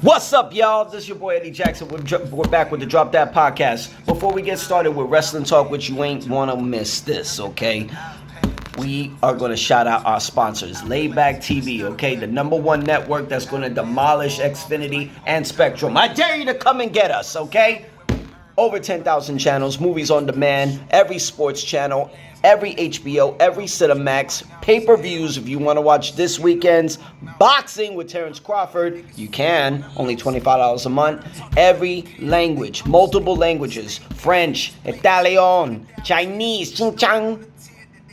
What's up, y'all? This is your boy Eddie Jackson. We're back with the Drop That Podcast. Before we get started with Wrestling Talk, which you ain't want to miss this, okay? We are going to shout out our sponsors, Layback TV, okay? The #1 network that's going to demolish Xfinity and Spectrum. I dare you to come and get us, okay? Over 10,000 channels, movies on demand, every sports channel, every HBO, every Cinemax, pay-per-views if you want to watch this weekend's boxing with Terrence Crawford. You can, only $25 a month. Every language, multiple languages, French, Italian, Chinese, Ching Chang,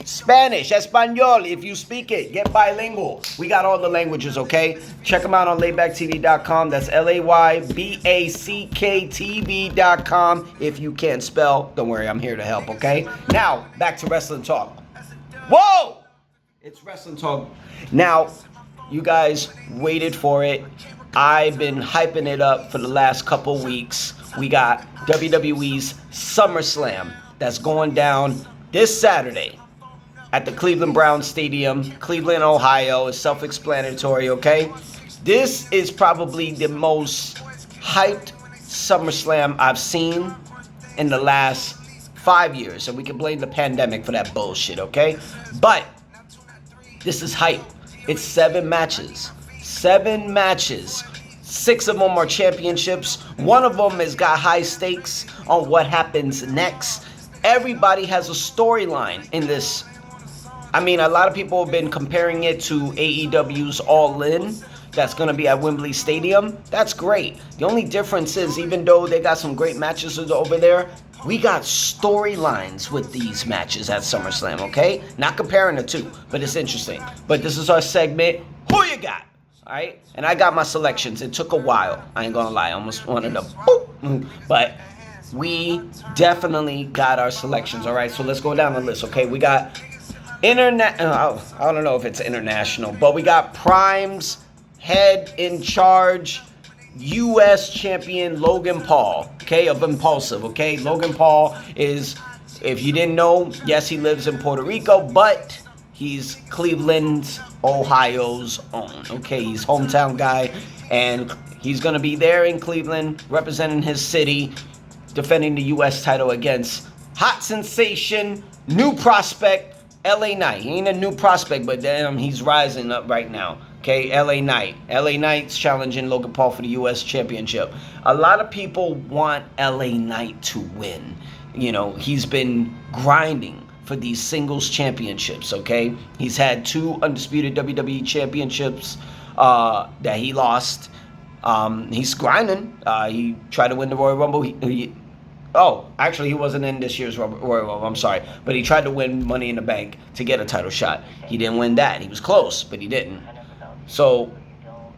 Spanish, Espanol, if you speak it, get bilingual. We got all the languages, okay? Check them out on laybacktv.com. That's LAYBACKTV.com. If you can't spell, don't worry, I'm here to help, okay? Now, back to Wrestling Talk. Whoa! It's Wrestling Talk. Now, you guys waited for it. I've been hyping it up for the last couple weeks. We got WWE's SummerSlam that's going down this Saturday at the Cleveland Browns Stadium, Cleveland, Ohio. It's self-explanatory, okay? This is probably the most hyped SummerSlam I've seen in the last 5 years. And we can blame the pandemic for that bullshit, okay? But this is hype. It's 7 matches. 7 matches. 6 of them are championships. 1 of them has got high stakes on what happens next. Everybody has a storyline in this. I mean, a lot of people have been comparing it to AEW's All In. That's going to be at Wembley Stadium. That's great. The only difference is, even though they got some great matches over there, we got storylines with these matches at SummerSlam, okay? Not comparing the two, but it's interesting. But this is our segment, Who You Got? All right? And I got my selections. It took a while. I ain't going to lie. I almost wanted to boop. But we definitely got our selections, all right? So let's go down the list, okay? We got I don't know if it's international, but we got Prime's head in charge, U.S. champion Logan Paul, okay, of Impulsive, okay? Logan Paul is, if you didn't know, yes, he lives in Puerto Rico, but he's Cleveland's, Ohio's own, okay? He's hometown guy, and he's going to be there in Cleveland, representing his city, defending the U.S. title against hot sensation, new prospect, LA Knight. He ain't a new prospect, but damn, he's rising up right now. Okay, LA Knight. LA Knight's challenging Logan Paul for the U.S. Championship. A lot of people want LA Knight to win. You know, he's been grinding for these singles championships, okay? He's had 2 undisputed WWE championships that he lost. He's grinding. He tried to win the Royal Rumble. Actually, he wasn't in this year's Royal Rumble, I'm sorry. But he tried to win Money in the Bank to get a title shot. He didn't win that. He was close, but he didn't. So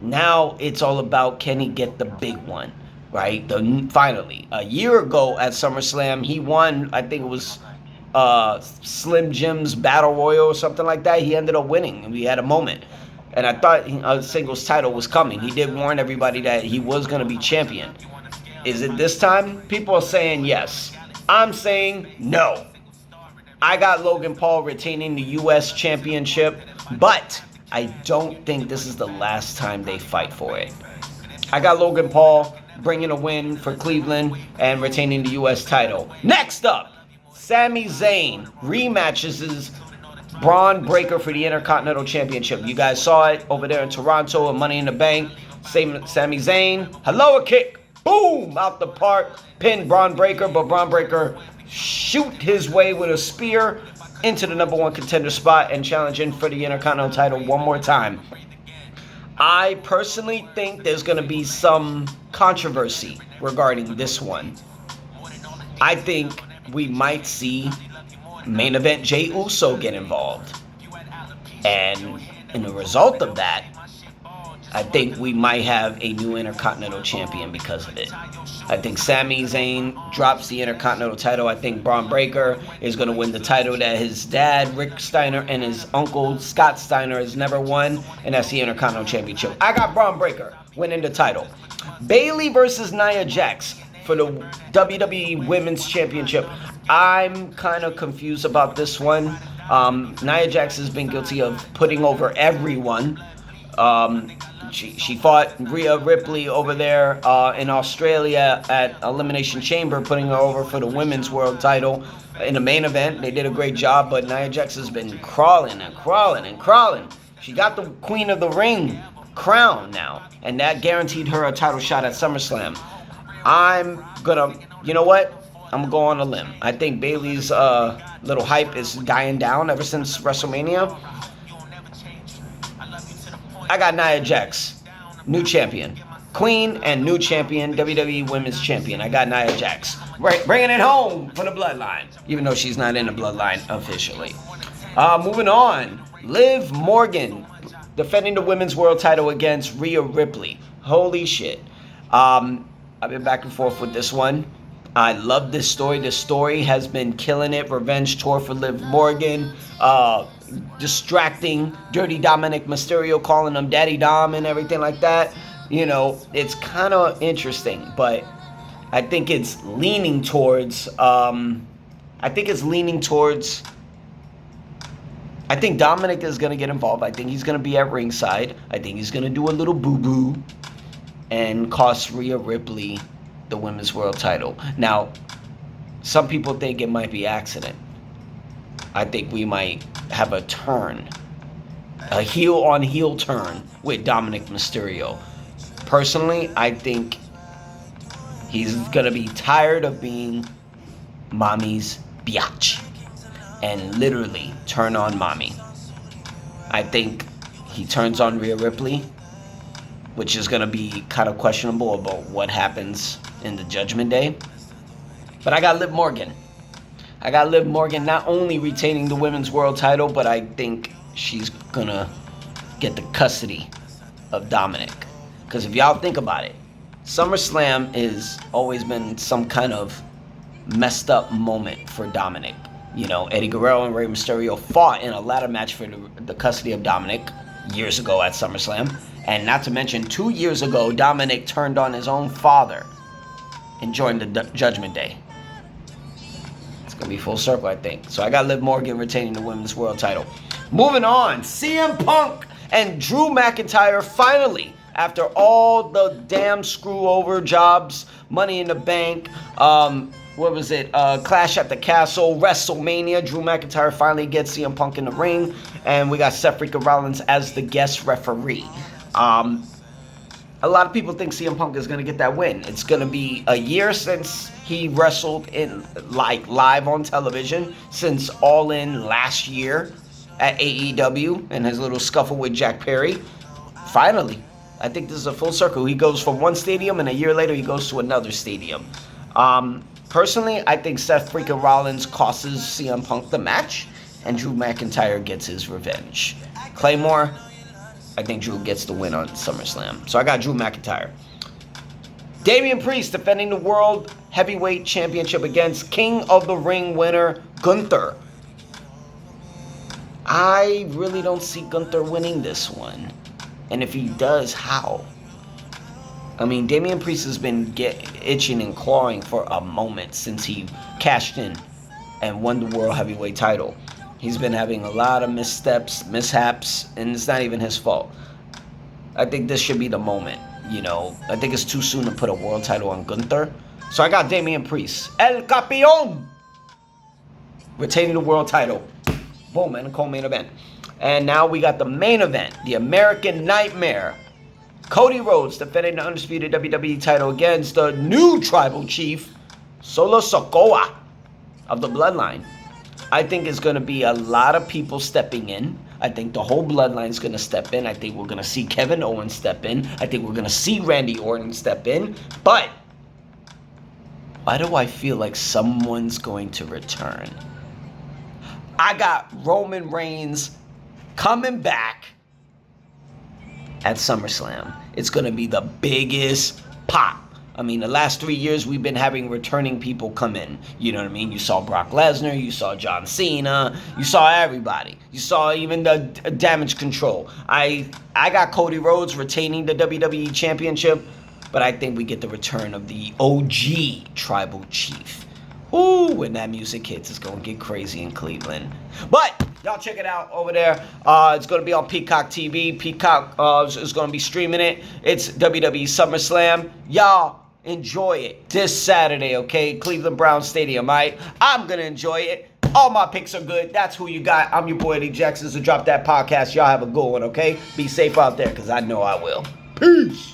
now it's all about, can he get the big one, right? Finally, a year ago at SummerSlam, he won, I think it was Slim Jim's Battle Royal or something like that. He ended up winning, and we had a moment. And I thought a singles title was coming. He did warn everybody that he was going to be champion. Is it this time? People are saying yes. I'm saying no. I got Logan Paul retaining the U.S. Championship, but I don't think this is the last time they fight for it. I got Logan Paul bringing a win for Cleveland and retaining the U.S. title. Next up, Sami Zayn rematches his Braun Breaker for the Intercontinental Championship. You guys saw it over there in Toronto and Money in the Bank. Sami Zayn, hello a kick. Boom! Out the park. Pinned Braun Breaker, but Braun Breaker shoot his way with a spear into the #1 contender spot and challenging for the Intercontinental title one more time. I personally think there's going to be some controversy regarding this one. I think we might see main event Jey Uso get involved. And in the result of that, I think we might have a new Intercontinental Champion because of it. I think Sami Zayn drops the Intercontinental title. I think Braun Breaker is going to win the title that his dad, Rick Steiner, and his uncle, Scott Steiner, has never won, and that's the Intercontinental Championship. I got Braun Breaker winning the title. Bayley versus Nia Jax for the WWE Women's Championship. I'm kind of confused about this one. Nia Jax has been guilty of putting over everyone. She fought Rhea Ripley over there in Australia at Elimination Chamber, putting her over for the women's world title in the main event. They did a great job, but Nia Jax has been crawling and crawling and crawling. She got the Queen of the Ring crown now, and that guaranteed her a title shot at SummerSlam. I'm gonna, you know what? I'm gonna go on a limb. I think Bayley's little hype is dying down ever since WrestleMania. I got Nia Jax, new champion. Queen and new champion, WWE Women's Champion. I got Nia Jax. Right, bringing it home for the Bloodline, even though she's not in the Bloodline officially. Moving on, Liv Morgan defending the Women's World Title against Rhea Ripley. Holy shit. I've been back and forth with this one. I love this story. This story has been killing it. Revenge tour for Liv Morgan. Distracting Dirty Dominic Mysterio, calling him Daddy Dom and everything like that. You know, it's kind of interesting, but I think it's leaning towards, I think Dominic is going to get involved. I think he's going to be at ringside. I think he's going to do a little boo-boo and cost Rhea Ripley the Women's World Title. Now, some people think it might be accident. I think we might have a turn, a heel-on-heel turn with Dominic Mysterio. Personally, I think he's going to be tired of being mommy's biatch and literally turn on mommy. I think he turns on Rhea Ripley, which is going to be kind of questionable about what happens in the Judgment Day. But I got Liv Morgan. I got Liv Morgan not only retaining the Women's World Title, but I think she's going to get the custody of Dominic. Because if y'all think about it, SummerSlam has always been some kind of messed up moment for Dominic. You know, Eddie Guerrero and Rey Mysterio fought in a ladder match for the custody of Dominic years ago at SummerSlam. And not to mention, 2 years ago, Dominic turned on his own father and joined the Judgment Day. It's going to be full circle, I think. So I got Liv Morgan retaining the Women's World Title. Moving on, CM Punk and Drew McIntyre finally, after all the damn screw-over jobs, Money in the Bank, Clash at the Castle, WrestleMania, Drew McIntyre finally gets CM Punk in the ring, and we got Seth freaking Rollins as the guest referee. A lot of people think CM Punk is going to get that win. It's going to be a year since he wrestled in live on television, since All In last year at AEW and his little scuffle with Jack Perry. Finally, I think this is a full circle. He goes from one stadium and a year later he goes to another stadium. Personally, I think Seth freaking Rollins costs CM Punk the match and Drew McIntyre gets his revenge. Claymore, I think Drew gets the win on SummerSlam. So I got Drew McIntyre. Damian Priest defending the World Heavyweight Championship against King of the Ring winner Gunther. I really don't see Gunther winning this one. And if he does, how? I mean, Damian Priest has been itching and clawing for a moment since he cashed in and won the World Heavyweight title. He's been having a lot of mishaps, and it's not even his fault. I think this should be the moment, you know. I think it's too soon to put a world title on Gunther. So I got Damian Priest, El Campeón, retaining the world title. Boom, and a co-main event. And now we got the main event, the American Nightmare. Cody Rhodes defending the undisputed WWE title against the new tribal chief, Solo Sikoa of the Bloodline. I think it's going to be a lot of people stepping in. I think the whole Bloodline is going to step in. I think we're going to see Kevin Owens step in. I think we're going to see Randy Orton step in. But why do I feel like someone's going to return? I got Roman Reigns coming back at SummerSlam. It's going to be the biggest pop. I mean, the last 3 years we've been having returning people come in. You know what I mean? You saw Brock Lesnar, you saw John Cena, you saw everybody. You saw even the Damage Control. I got Cody Rhodes retaining the WWE Championship, but I think we get the return of the OG Tribal Chief. Ooh, when that music hits, it's going to get crazy in Cleveland. But y'all check it out over there. It's going to be on Peacock TV. Peacock is going to be streaming it. It's WWE SummerSlam. Y'all enjoy it this Saturday, okay? Cleveland Browns Stadium, all right? I'm going to enjoy it. All my picks are good. That's who you got. I'm your boy, Eddie Jackson. So drop that podcast. Y'all have a good one, okay? Be safe out there, because I know I will. Peace.